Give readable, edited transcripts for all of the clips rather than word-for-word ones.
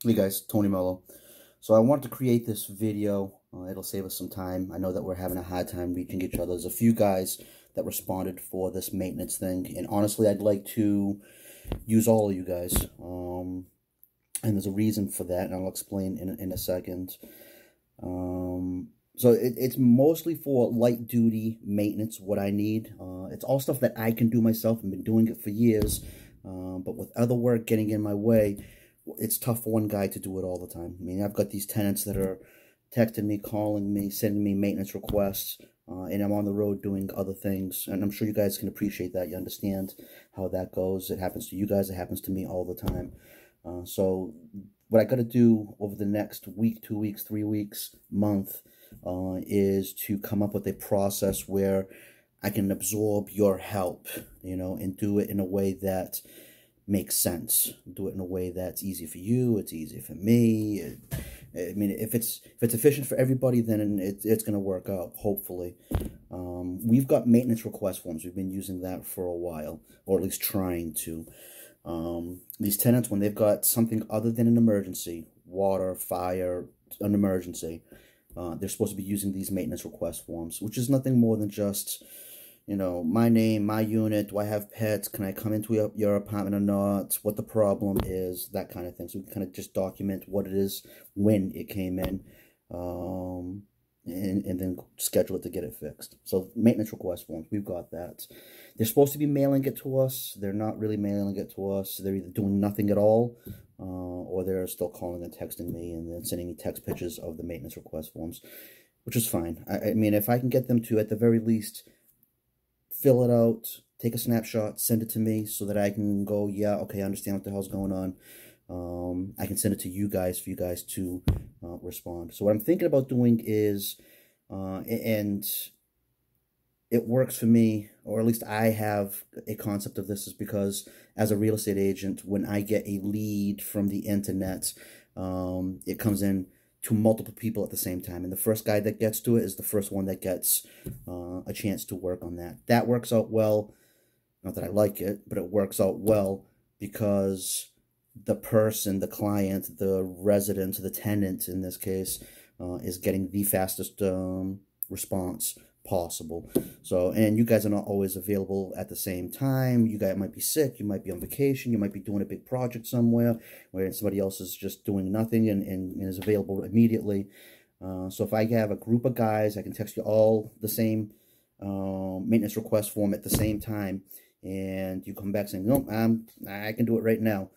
Hey guys, Tony Mello. So I wanted to create this video. It'll save us some time. I know that we're having a hard time reaching each other. There's a few guys that responded for this maintenance thing, and honestly, I'd like to use all of you guys. And there's a reason for that, and I'll explain in a second. So it's mostly for light duty maintenance, what I need. It's all stuff that I can do myself. I've been doing it for years, but with other work getting in my way, it's tough for one guy to do it all the time. I mean, I've got these tenants that are texting me, calling me, sending me maintenance requests, and I'm on the road doing other things. And I'm sure you guys can appreciate that. You understand how that goes. It happens to you guys. It happens to me all the time. So what I got to do over the next week, 2 weeks, 3 weeks, month, is to come up with a process where I can absorb your help, and do it in a way that makes sense. Do it in a way that's easy for you. It's easy for me. I mean, if it's efficient for everybody, then it's going to work out, hopefully. We've got maintenance request forms. We've been using that for a while, or at least trying to. These tenants, when they've got something other than an emergency, water, fire, an emergency, they're supposed to be using these maintenance request forms, which is nothing more than just, my name, my unit, do I have pets, can I come into your apartment or not, what the problem is, that kind of thing. So we can kind of just document what it is, when it came in, and then schedule it to get it fixed. So maintenance request forms, we've got that. They're supposed to be mailing it to us. They're not really mailing it to us. They're either doing nothing at all, or they're still calling and texting me and then sending me text pictures of the maintenance request forms, which is fine. I mean, if I can get them to, at the very least, fill it out, take a snapshot, send it to me so that I can go, yeah, okay, I understand what the hell's going on. I can send it to you guys for you guys to respond. So what I'm thinking about doing is, and it works for me, or at least I have a concept of this, is because as a real estate agent, when I get a lead from the internet, it comes in to multiple people at the same time. And the first guy that gets to it is the first one that gets a chance to work on that. That works out well. Not that I like it, but it works out well because the person, the client, the resident, the tenant in this case, is getting the fastest response possible. So, and you guys are not always available at the same time. You guys might be sick, you might be on vacation, you might be doing a big project somewhere where somebody else is just doing nothing and is available immediately. So if I have a group of guys, I can text you all the same maintenance request form at the same time, and you come back saying, no, I can do it right now.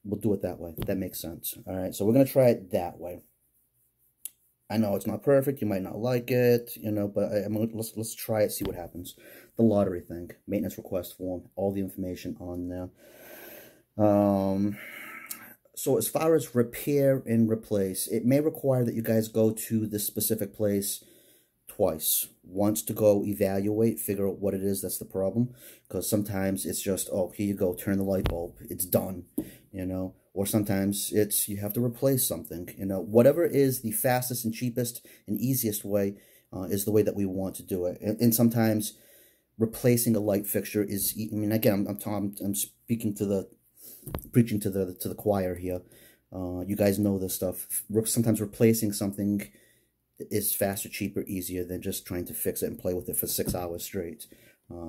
We'll do it that way. That makes sense. All right, so we're going to try it that way. I know it's not perfect. You might not like it, but let's try it, see what happens. The lottery thing, maintenance request form, all the information on there. So as far as repair and replace, it may require that you guys go to this specific place twice. Once to go evaluate, figure out what it is that's the problem, because sometimes it's just, oh, here you go, turn the light bulb, it's done, or sometimes it's you have to replace something, whatever is the fastest and cheapest and easiest way is the way that we want to do it. And sometimes replacing a light fixture is, I mean, again, I'm speaking to the, preaching to the choir here. You guys know this stuff. Sometimes replacing something is faster, cheaper, easier than just trying to fix it and play with it for 6 hours straight.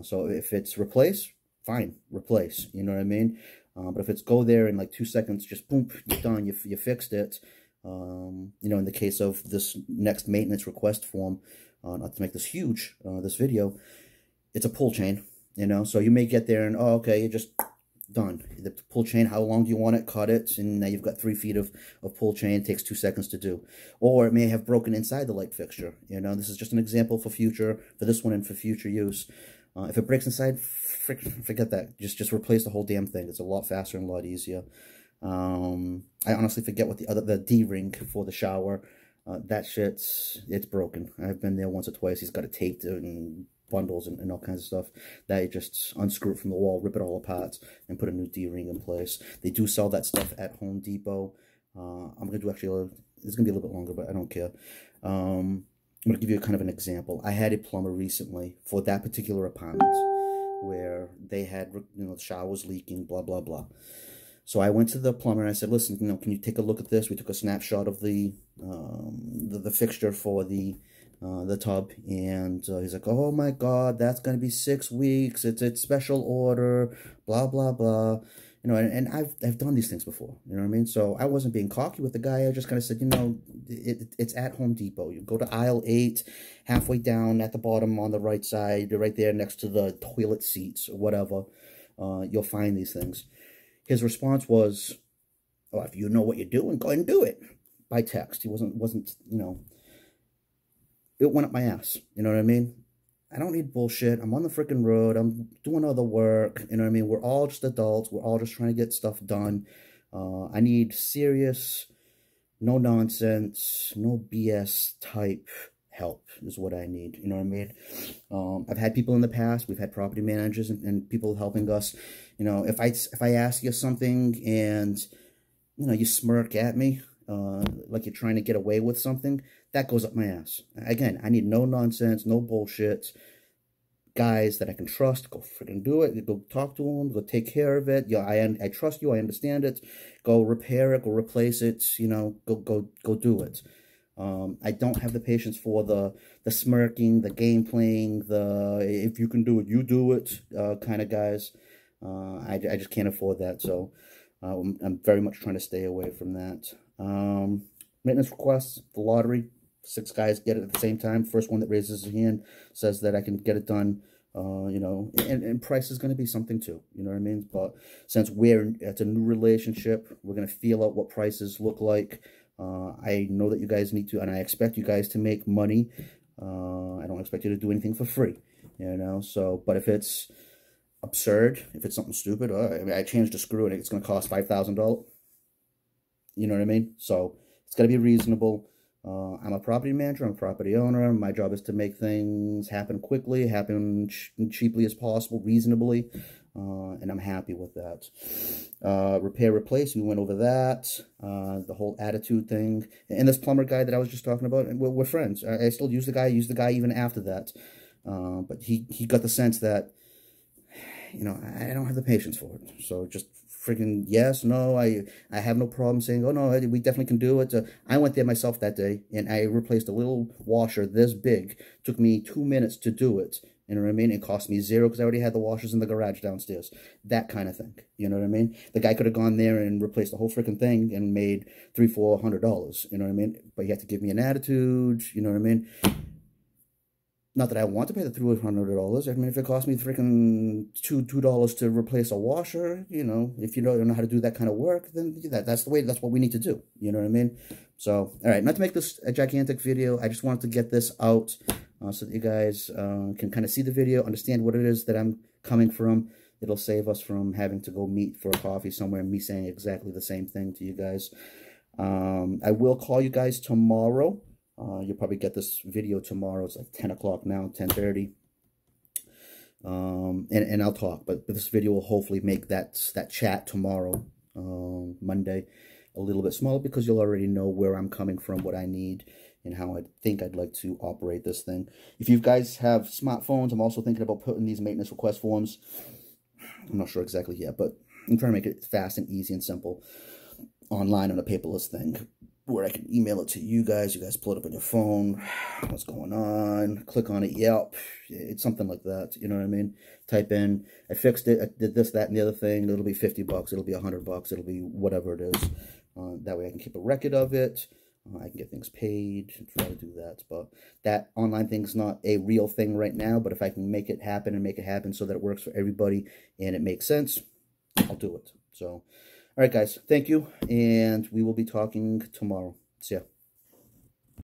So if it's replace, fine, replace, you know what I mean? But if it's go there in like 2 seconds, just boom, you're done, you fixed it. In the case of this next maintenance request form, not to make this huge, this video, it's a pull chain, so you may get there and, oh, okay, you just done. The pull chain, how long do you want it? Cut it, and now you've got 3 feet of pull chain. It takes 2 seconds to do. Or it may have broken inside the light fixture. This is just an example for this one and for future use. If it breaks inside, forget that. Just replace the whole damn thing. It's a lot faster and a lot easier. I honestly forget what the D-ring for the shower. That shit's, it's broken. I've been there once or twice. He's got it taped and bundles and all kinds of stuff that you just unscrew it from the wall, rip it all apart, and put a new D-ring in place. They do sell that stuff at Home Depot. I'm going to do actually, it's going to be a little bit longer, but I don't care. I'm going to give you kind of an example. I had a plumber recently for that particular apartment where they had, the shower was leaking, blah, blah, blah. So I went to the plumber and I said, listen, can you take a look at this? We took a snapshot of the fixture for the tub, and he's like, oh my God, that's going to be 6 weeks. It's special order, blah, blah, blah. And I've done these things before, you know what I mean? So I wasn't being cocky with the guy. I just kind of said, it's at Home Depot. You go to aisle 8, halfway down at the bottom on the right side, right there next to the toilet seats or whatever. You'll find these things. His response was, oh, if you know what you're doing, go ahead and do it, by text. He wasn't, it went up my ass. You know what I mean? I don't need bullshit. I'm on the freaking road. I'm doing other work. You know what I mean? We're all just adults. We're all just trying to get stuff done. I need serious, no nonsense, no BS type help is what I need. You know what I mean? I've had people in the past. We've had property managers and people helping us. If I ask you something and, you smirk at me, like you're trying to get away with something, that goes up my ass. Again, I need no nonsense, no bullshit. Guys that I can trust, go freaking do it. Go talk to them, go take care of it. I trust you, I understand it. Go repair it, go replace it, go do it. I don't have the patience for the smirking, the game playing, the if you can do it, you do it kind of guys. I just can't afford that, so I'm very much trying to stay away from that. Maintenance requests, the lottery. 6 guys get it at the same time. First one that raises his hand says that I can get it done. And price is going to be something too. You know what I mean? But since it's a new relationship, we're going to feel out what prices look like. I know that you guys need to, and I expect you guys to make money. I don't expect you to do anything for free, So, but if it's absurd, if it's something stupid, I changed a screw and it's going to cost $5,000. You know what I mean? So it's got to be reasonable. I'm a property manager, I'm a property owner. My job is to make things happen quickly, happen cheaply as possible, reasonably, and I'm happy with that. Repair, replace, we went over that, the whole attitude thing. And this plumber guy that I was just talking about, and we're friends. I still use the guy even after that. But he got the sense that, I don't have the patience for it. So just freaking yes, no, I have no problem saying, oh no, we definitely can do it. I went there myself that day and I replaced a little washer this big. Took me 2 minutes to do it. You know what I mean? It cost me $0 because I already had the washers in the garage downstairs. That kind of thing. You know what I mean? The guy could have gone there and replaced the whole freaking thing and made $300-400. You know what I mean? But you have to give me an attitude. You know what I mean? Not that I want to pay the $300. I mean, if it costs me freaking $2 to replace a washer, if you don't know how to do that kind of work, then that's what we need to do. You know what I mean? So, all right, not to make this a gigantic video. I just wanted to get this out so that you guys can kind of see the video, understand what it is that I'm coming from. It'll save us from having to go meet for a coffee somewhere and me saying exactly the same thing to you guys. I will call you guys tomorrow. You'll probably get this video tomorrow. It's like 10 o'clock now, 10:30. And I'll talk, but this video will hopefully make that chat tomorrow, Monday, a little bit smaller because you'll already know where I'm coming from, what I need, and how I think I'd like to operate this thing. If you guys have smartphones, I'm also thinking about putting these maintenance request forms. I'm not sure exactly yet, but I'm trying to make it fast and easy and simple online on a paperless thing, where I can email it to you guys pull it up on your phone, what's going on, click on it, yep, it's something like that, you know what I mean? Type in, I fixed it, I did this, that, and the other thing, it'll be $50, it'll be $100, it'll be whatever it is. That way I can keep a record of it, I can get things paid, and try to do that. But that online thing's not a real thing right now, but if I can make it happen and make it happen so that it works for everybody and it makes sense, I'll do it. So, all right, guys, thank you, and we will be talking tomorrow. See ya.